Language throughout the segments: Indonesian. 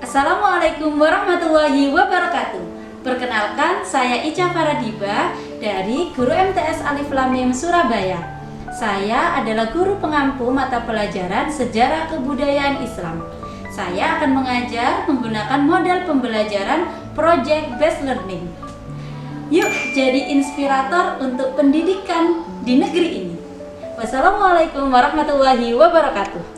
Assalamualaikum warahmatullahi wabarakatuh. Perkenalkan, saya Ica Faradiba dari Guru MTS Alif Lam Mim Surabaya. Saya adalah guru pengampu mata pelajaran Sejarah Kebudayaan Islam. Saya akan mengajar menggunakan model pembelajaran Project Based Learning. Yuk jadi inspirator untuk pendidikan di negeri ini. Wassalamualaikum warahmatullahi wabarakatuh.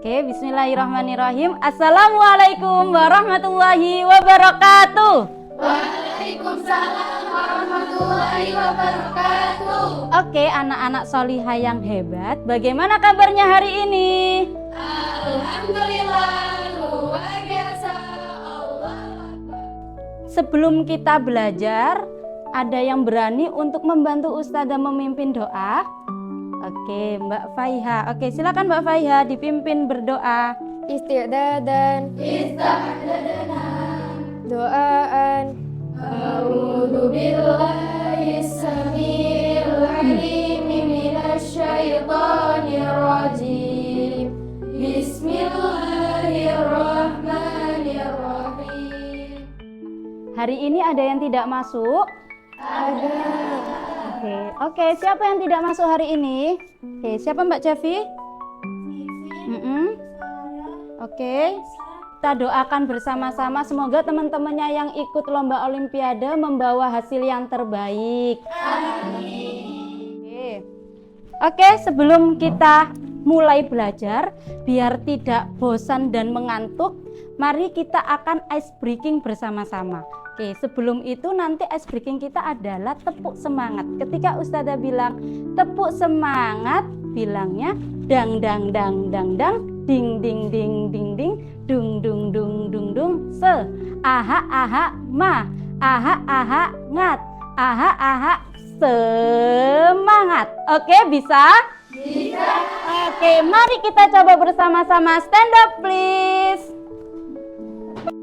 Oke, bismillahirrahmanirrahim. Assalamualaikum warahmatullahi wabarakatuh. Waalaikumsalam warahmatullahi wabarakatuh. Oke, anak-anak solihah yang hebat, bagaimana kabarnya hari ini? Alhamdulillah, luar biasa. Allah Akbar. Sebelum kita belajar, ada yang berani untuk membantu Ustazah memimpin doa? Oke, Mbak Faiha. Oke, silakan Mbak Faiha dipimpin berdoa. Isti'dadan, doaan. A'udzu billahi samiil 'aliim minasy syaithaanir rajiim. Bismillahirrahmanirrahim. Hari ini ada yang tidak masuk? Ada. Oke, siapa yang tidak masuk hari ini? Oke, siapa Mbak Cevi? Oke, kita doakan bersama-sama semoga teman-temannya yang ikut lomba olimpiade membawa hasil yang terbaik. Amin. Oke, sebelum kita mulai belajar, biar tidak bosan dan mengantuk, mari kita akan ice breaking bersama-sama. Oke, sebelum itu nanti ice breaking kita adalah tepuk semangat. Ketika Ustazah bilang tepuk semangat, bilangnya dang dang dang dang dang, ding ding ding ding ding, dung dung dung dung dung, se, aha aha ma, aha aha ngat, aha aha semangat. Oke, bisa? Bisa. Oke, mari kita coba bersama-sama. Stand up please.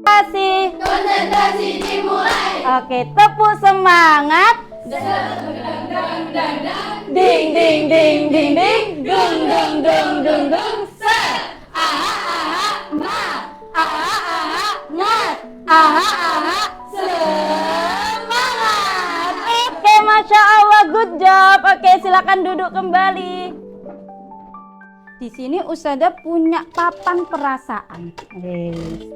Kasih. Konsentrasi dimulai. Oke, tepuk semangat. Ding ding ding ding ding, dung dung dung dung dung, se, aha aha ma, aha aha ngat, aha aha semangat. Oke, masya Allah, good job. Oke, silakan duduk kembali. Di sini Ustazah punya papan perasaan.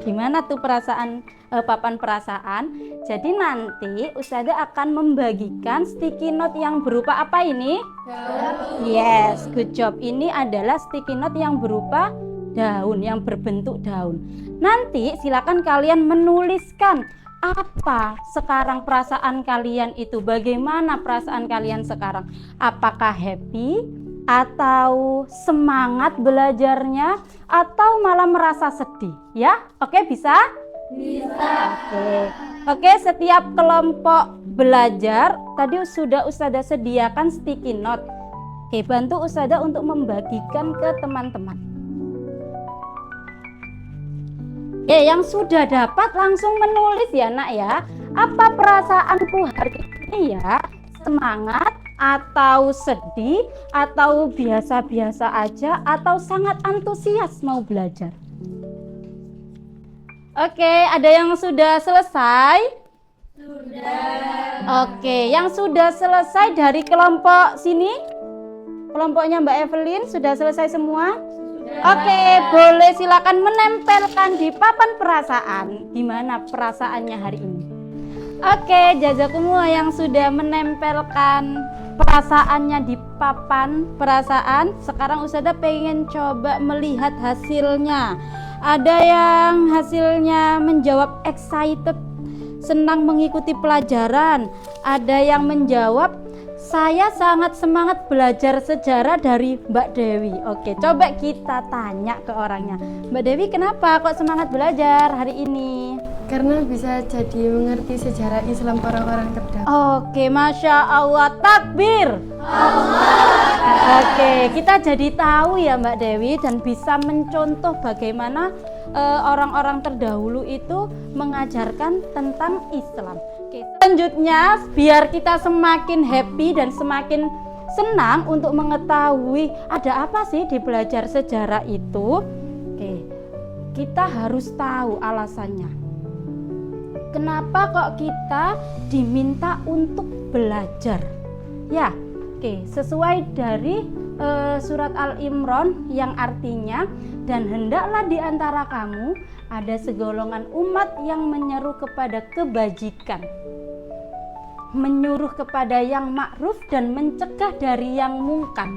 Gimana tuh papan perasaan? Jadi nanti Ustazah akan membagikan sticky note yang berupa apa ini? Daun. Yes, good job. Ini adalah sticky note yang berupa daun, yang berbentuk daun. Nanti silakan kalian menuliskan apa sekarang perasaan kalian itu. Bagaimana perasaan kalian sekarang? Apakah happy? Atau semangat belajarnya, atau malah merasa sedih, ya? Oke, bisa? Bisa. Oke, setiap kelompok belajar tadi sudah Ustazah sediakan sticky note. Oke, bantu Ustazah untuk membagikan ke teman-teman. Yang sudah dapat langsung menulis ya nak ya. Apa perasaanku hari ini ya? Semangat, atau sedih, atau biasa-biasa aja, atau sangat antusias mau belajar. Oke, ada yang sudah selesai? Sudah. Oke, yang sudah selesai dari kelompok sini? Kelompoknya Mbak Evelyn sudah selesai semua? Oke, boleh silakan menempelkan di papan perasaan. Gimana perasaannya hari ini? Oke, jazakumullah yang sudah menempelkan perasaannya di papan perasaan. Sekarang Ustazah pengen coba melihat hasilnya. Ada yang hasilnya menjawab excited, senang mengikuti pelajaran. Ada yang menjawab saya sangat semangat belajar sejarah dari Mbak Dewi. Oke, coba kita tanya ke orangnya. Mbak Dewi, kenapa kok semangat belajar hari ini? karena bisa jadi mengerti sejarah Islam orang-orang terdahulu. Oke, Masya Allah, takbir. Oke, kita jadi tahu ya Mbak Dewi dan bisa mencontoh bagaimana orang-orang terdahulu itu mengajarkan tentang Islam. Oke, selanjutnya biar kita semakin happy dan semakin senang untuk mengetahui ada apa sih di belajar sejarah itu. Oke, kita harus tahu alasannya. Kenapa kok kita diminta untuk belajar? Ya, oke, sesuai dari surat Al-Imran yang artinya, dan hendaklah di antara kamu ada segolongan umat yang menyeru kepada kebajikan, menyuruh kepada yang ma'ruf dan mencegah dari yang mungkar.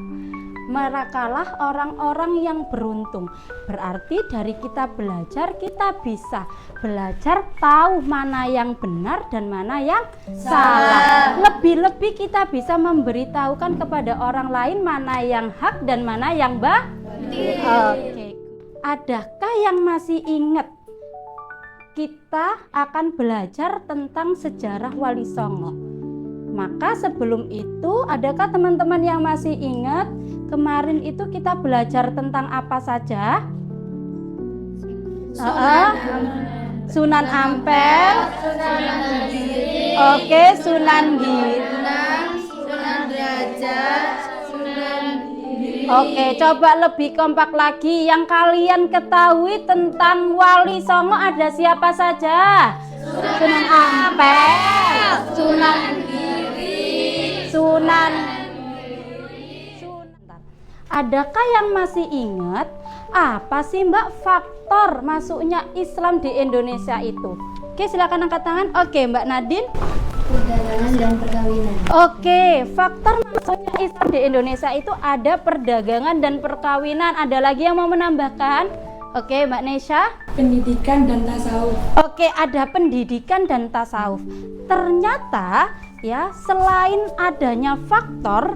Merekalah orang-orang yang beruntung. Berarti dari kita belajar, kita bisa belajar tahu mana yang benar dan mana yang salah. Lebih-lebih kita bisa memberitahukan kepada orang lain mana yang hak dan mana yang batil. Oke. Adakah yang masih ingat kita akan belajar tentang sejarah Wali Songo? Maka sebelum itu, adakah teman-teman yang masih ingat kemarin itu kita belajar tentang apa saja? Sunan Ampel, oke, Sunan Ginang, Sunan Derajat, Sunan Oke, coba lebih kompak lagi. Yang kalian ketahui tentang Wali Songo ada siapa saja? Sunan Ampel, Sunan Sunan. Adakah yang masih ingat apa sih Mbak faktor masuknya Islam di Indonesia itu? Oke, silakan angkat tangan. Oke, Mbak Nadine. perdagangan dan perkawinan. Oke, faktor masuknya Islam di Indonesia itu ada perdagangan dan perkawinan. Ada lagi yang mau menambahkan? Oke, Mbak Nesha. Pendidikan dan tasawuf. Oke, ada pendidikan dan tasawuf. Ternyata ya, selain adanya faktor,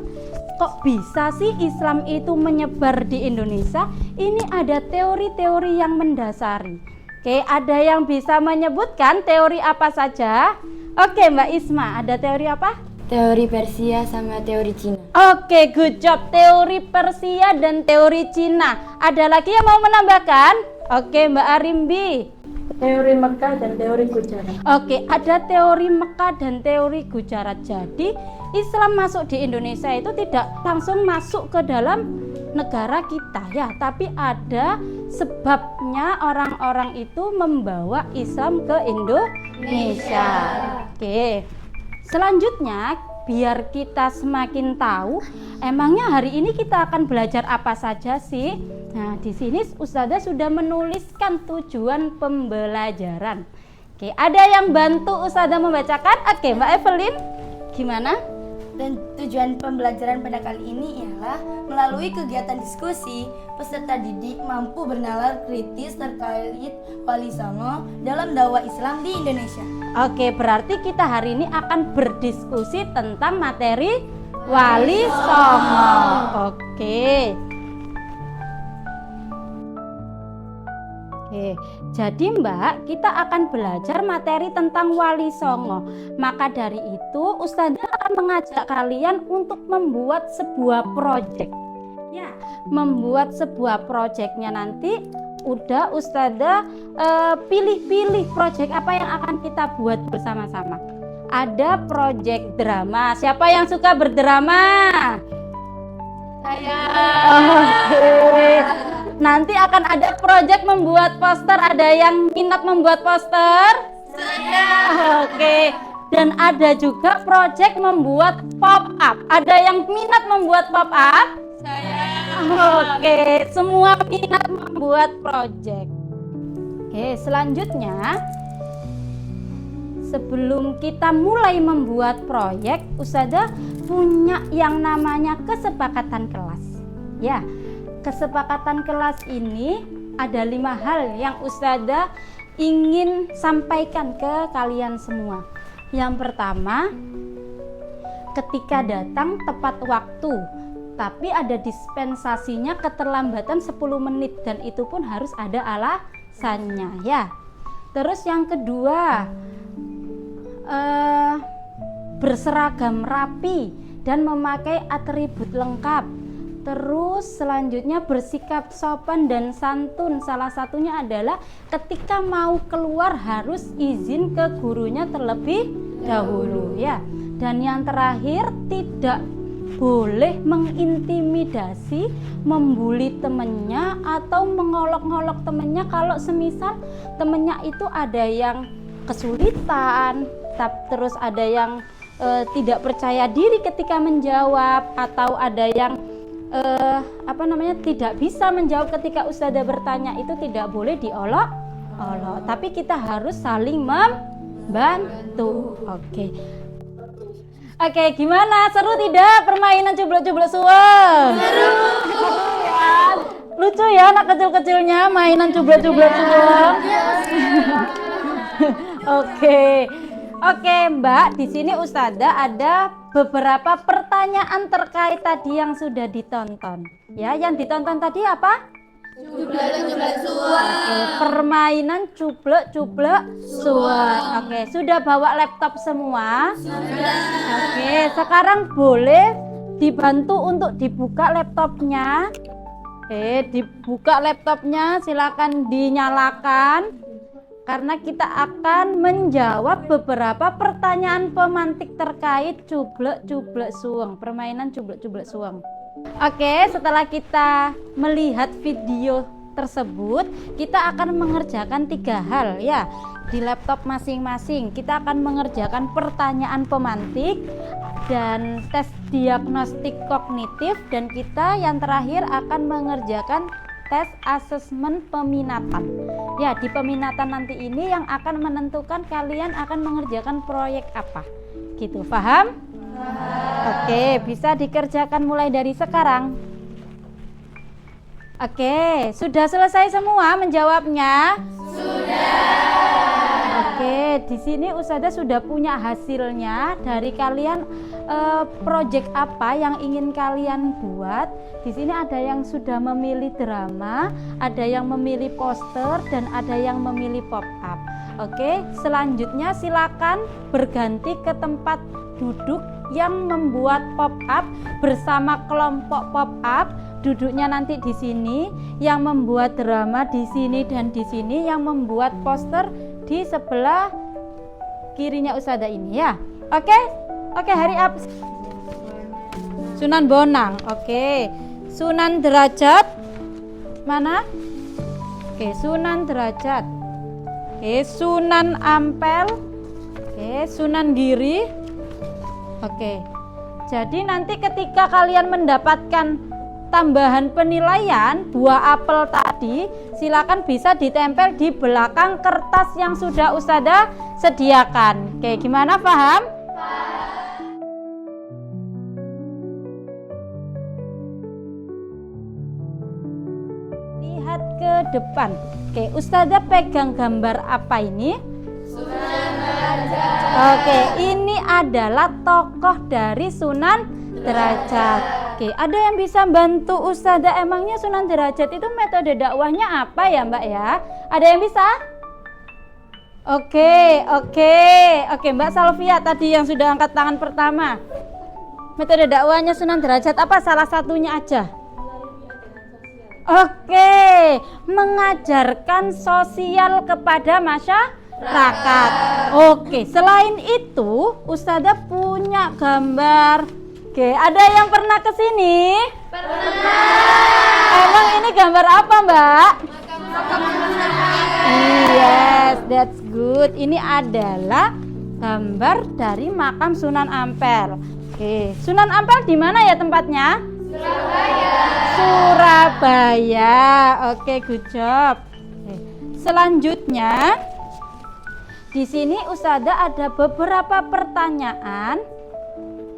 kok bisa sih Islam itu menyebar di Indonesia? Ini ada teori-teori yang mendasari. Oke, ada yang bisa menyebutkan teori apa saja? Oke, Mbak Isma, ada teori apa? Teori Persia sama teori Cina. Oke, good job. Teori Persia dan teori Cina. Ada lagi yang mau menambahkan? Oke, Mbak Arimbi. Teori Mekah dan teori Gujarat. Oke, ada teori Mekah dan teori Gujarat. Jadi, Islam masuk di Indonesia itu tidak langsung masuk ke dalam negara kita ya, tapi ada sebabnya orang-orang itu membawa Islam ke Indonesia. Oke. Selanjutnya, biar kita semakin tahu, emangnya hari ini kita akan belajar apa saja sih? Nah, di sini Ustazah sudah menuliskan tujuan pembelajaran. Oke, ada yang bantu Ustazah membacakan? Oke, Mbak Evelyn, gimana? Dan tujuan pembelajaran pada kali ini ialah melalui kegiatan diskusi, peserta didik mampu bernalar kritis terkait Wali Songo dalam dakwah Islam di Indonesia. Oke, berarti kita hari ini akan berdiskusi tentang materi Wali Songo. Oke. Oke, jadi Mbak, kita akan belajar materi tentang Wali Songo. Maka dari itu, Ustazah akan mengajak kalian untuk membuat sebuah proyek. Ya, membuat sebuah proyeknya nanti udah Ustazah pilih-pilih proyek apa yang akan kita buat bersama-sama. Ada proyek drama. Siapa yang suka berdrama? Saya. Oke. Nanti akan ada proyek membuat poster. Ada yang minat membuat poster? Saya. Oke. Dan ada juga proyek membuat pop up. Ada yang minat membuat pop up? Saya. Oke, semua minat membuat proyek. Oke, selanjutnya sebelum kita mulai membuat proyek, Ustazah punya yang namanya kesepakatan kelas. Ya, kesepakatan kelas ini ada 5 hal yang Ustazah ingin sampaikan ke kalian semua. Yang pertama, ketika datang tepat waktu, tapi ada dispensasinya keterlambatan 10 menit dan itu pun harus ada alasannya ya. Terus yang kedua, berseragam rapi dan memakai atribut lengkap. Terus selanjutnya bersikap sopan dan santun. Salah satunya adalah ketika mau keluar harus izin ke gurunya terlebih dahulu ya. Dan yang terakhir, tidak boleh mengintimidasi, membuli temennya atau mengolok-ngolok temennya kalau semisal temennya itu ada yang kesulitan, terus ada yang tidak percaya diri ketika menjawab, atau ada yang tidak bisa menjawab ketika ustadzah bertanya. Itu tidak boleh diolok-olok, tapi kita harus saling membantu. Oke, gimana? Seru tidak permainan cublek-cublek suweng? Seru ya. Lucu ya anak kecil-kecilnya mainan cublek-cublek suweng. Oke, Mbak, di sini ustadzah ada beberapa pertanyaan terkait tadi yang sudah ditonton. Ya, yang ditonton tadi apa? Cublek-cublek suweng. Permainan cublek-cublek suweng. Sudah bawa laptop semua? Sudah. Sekarang boleh dibantu untuk dibuka laptopnya. Dibuka laptopnya, silakan dinyalakan. Karena kita akan menjawab beberapa pertanyaan pemantik terkait cublek-cublek suweng, permainan cublek-cublek suweng. Setelah kita melihat video tersebut, kita akan mengerjakan 3 hal ya. Di laptop masing-masing kita akan mengerjakan pertanyaan pemantik dan tes diagnostik kognitif, dan kita yang terakhir akan mengerjakan tes asesmen peminatan. Ya, di peminatan nanti ini yang akan menentukan kalian akan mengerjakan proyek apa. Gitu, paham? Bisa dikerjakan mulai dari sekarang. Sudah selesai semua menjawabnya? Sudah. Di sini ustadzah sudah punya hasilnya dari kalian. Proyek apa yang ingin kalian buat? Di sini ada yang sudah memilih drama, ada yang memilih poster, dan ada yang memilih pop up. Selanjutnya silakan berganti ke tempat duduk yang membuat pop up bersama kelompok pop up. Duduknya nanti di sini, yang membuat drama di sini dan di sini, yang membuat poster di sebelah kirinya ustadzah ini ya. Hari apa? Sunan Bonang. Sunan Derajat mana? Sunan Derajat. Sunan Ampel. Sunan Giri. Jadi nanti ketika kalian mendapatkan tambahan penilaian buah apel tadi, silakan bisa ditempel di belakang kertas yang sudah ustadzah sediakan. Gimana, paham? Lihat ke depan. Ustadzah pegang gambar apa ini? Sunan Derajat. Ini adalah tokoh dari Sunan Derajat. Ada yang bisa bantu ustadzah? Emangnya Sunan Derajat itu metode dakwahnya apa ya, Mbak ya? Ada yang bisa? Mbak Salvia tadi yang sudah angkat tangan pertama. Metode dakwahnya Sunan Derajat apa? Salah satunya aja. Mengajarkan sosial kepada masyarakat. Selain itu ustadzah punya gambar. Ada yang pernah ke sini? Pernah. Emang ini gambar apa, Mbak? Yes, that's good. Ini adalah gambar dari makam Sunan Ampel. Sunan Ampel di mana ya tempatnya? Surabaya. Good job. Selanjutnya di sini ustadzah ada beberapa pertanyaan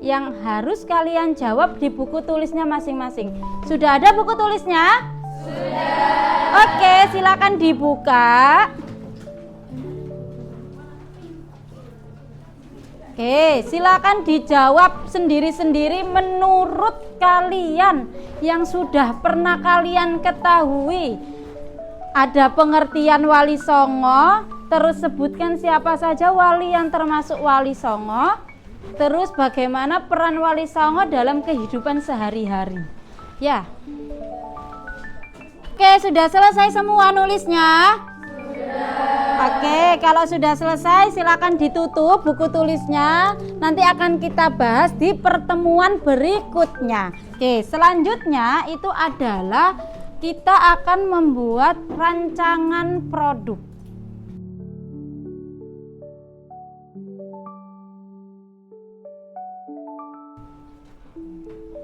yang harus kalian jawab di buku tulisnya masing-masing. Sudah ada buku tulisnya? Sudah. Silakan dibuka. Silakan dijawab sendiri-sendiri menurut kalian yang sudah pernah kalian ketahui. Ada pengertian Wali Songo, terus sebutkan siapa saja wali yang termasuk Wali Songo. Terus bagaimana peran Wali Songo dalam kehidupan sehari-hari. Ya. Sudah selesai semua nulisnya? Sudah. Oke, kalau sudah selesai silakan ditutup buku tulisnya. Nanti akan kita bahas di pertemuan berikutnya. Oke, selanjutnya itu adalah kita akan membuat rancangan produk.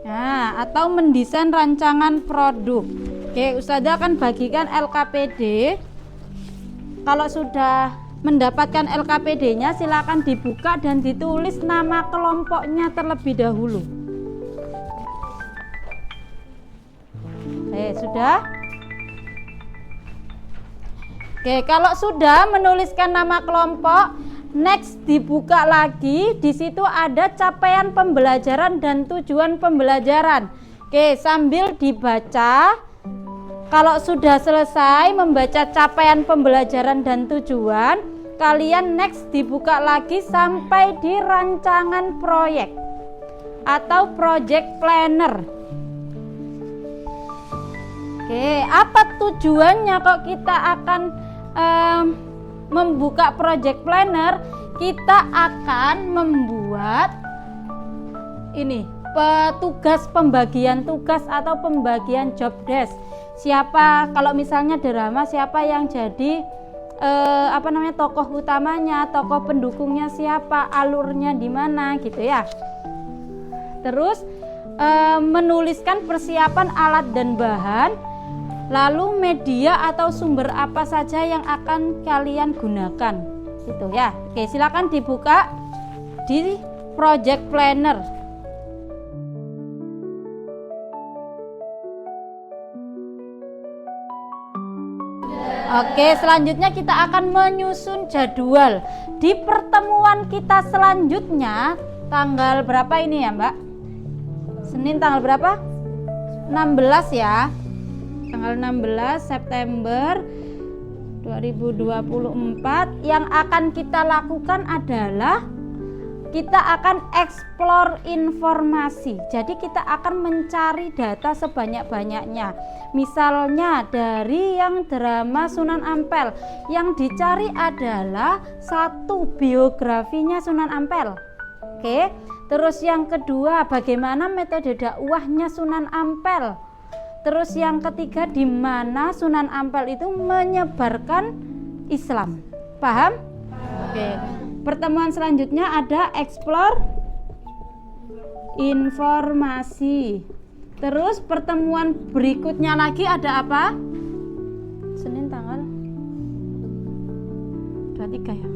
Nah, atau mendesain rancangan produk. Oke, Ustazah akan bagikan LKPD. Kalau sudah mendapatkan LKPD-nya, silakan dibuka dan ditulis nama kelompoknya terlebih dahulu. Sudah? Oke, kalau sudah menuliskan nama kelompok, next dibuka lagi. Di situ ada capaian pembelajaran dan tujuan pembelajaran. Oke, sambil dibaca. Kalau sudah selesai membaca capaian pembelajaran dan tujuan, kalian next dibuka lagi sampai di rancangan proyek atau project planner. Oke, apa tujuannya kok kita akan membuka project planner? Kita akan membuat ini petugas pembagian tugas atau pembagian job desk. Siapa kalau misalnya drama, siapa yang jadi tokoh utamanya, tokoh pendukungnya siapa, alurnya di mana gitu ya. Terus menuliskan persiapan alat dan bahan, lalu media atau sumber apa saja yang akan kalian gunakan gitu ya. Oke, silakan dibuka di project planner. Oke, selanjutnya kita akan menyusun jadwal. Di pertemuan kita selanjutnya, tanggal berapa ini ya Mbak? Senin tanggal berapa? 16 ya. Tanggal 16 September 2024. Yang akan kita lakukan adalah kita akan explore informasi. Jadi kita akan mencari data sebanyak-banyaknya. Misalnya dari yang drama Sunan Ampel, yang dicari adalah satu biografinya Sunan Ampel. Oke. Terus yang kedua, bagaimana metode dakwahnya Sunan Ampel. Terus yang ketiga, di mana Sunan Ampel itu menyebarkan Islam. Paham? Oke. Pertemuan selanjutnya ada explore informasi. Terus pertemuan berikutnya lagi ada apa? Senin tanggal 23 ya.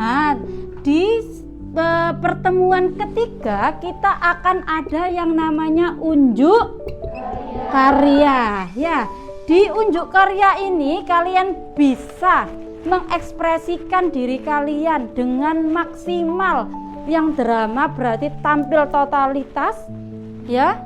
Nah, di pertemuan ketiga kita akan ada yang namanya unjuk karya. Ya, di unjuk karya ini kalian bisa mengekspresikan diri kalian dengan maksimal. Yang drama berarti tampil totalitas ya,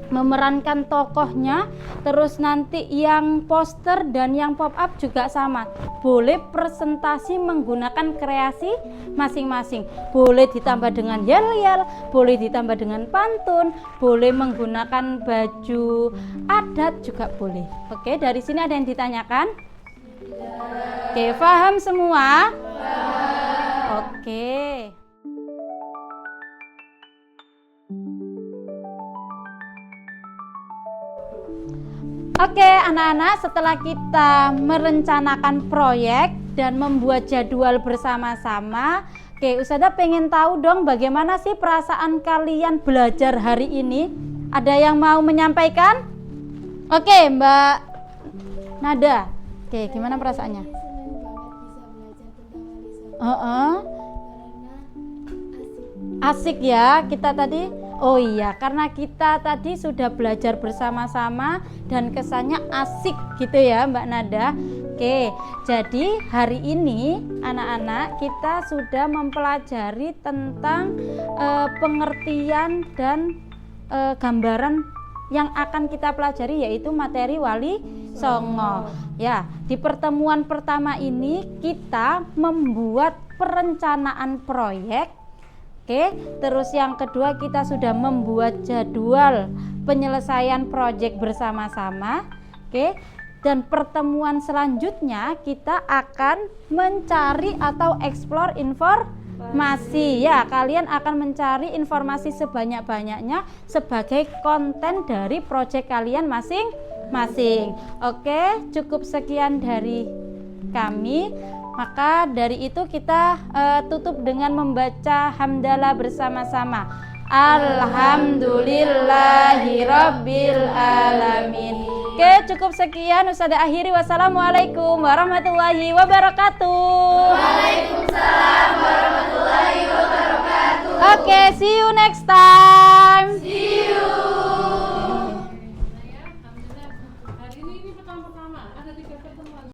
memerankan tokohnya. Terus nanti yang poster dan yang pop up juga sama, boleh presentasi menggunakan kreasi masing-masing. Boleh ditambah dengan yel-yel, boleh ditambah dengan pantun, boleh menggunakan baju adat juga boleh. Oke, dari sini ada yang ditanyakan? Oke, paham semua? Oke. Oke anak-anak, setelah kita merencanakan proyek dan membuat jadwal bersama-sama, oke Ustazah pengen tahu dong bagaimana sih perasaan kalian belajar hari ini? Ada yang mau menyampaikan? Oke Mbak Nada, oke gimana perasaannya? Asik ya kita tadi. Oh iya, karena kita tadi sudah belajar bersama-sama dan kesannya asik gitu ya Mbak Nada. Oke, jadi hari ini anak-anak kita sudah mempelajari tentang pengertian dan gambaran yang akan kita pelajari, yaitu materi Wali Songo. Ya, di pertemuan pertama ini kita membuat perencanaan proyek. Oke, terus yang kedua kita sudah membuat jadwal penyelesaian proyek bersama-sama. Oke, Dan pertemuan selanjutnya kita akan mencari atau explore informasi. Ya, kalian akan mencari informasi sebanyak-banyaknya sebagai konten dari proyek kalian masing-masing. Oke, cukup sekian dari kami. Maka dari itu kita tutup dengan membaca hamdalah bersama-sama. Alhamdulillahirabbil alamin. Oke, cukup sekian. Ustazah akhiri. Wassalamualaikum warahmatullahi wabarakatuh. Waalaikumsalam warahmatullahi wabarakatuh. Oke, see you next time.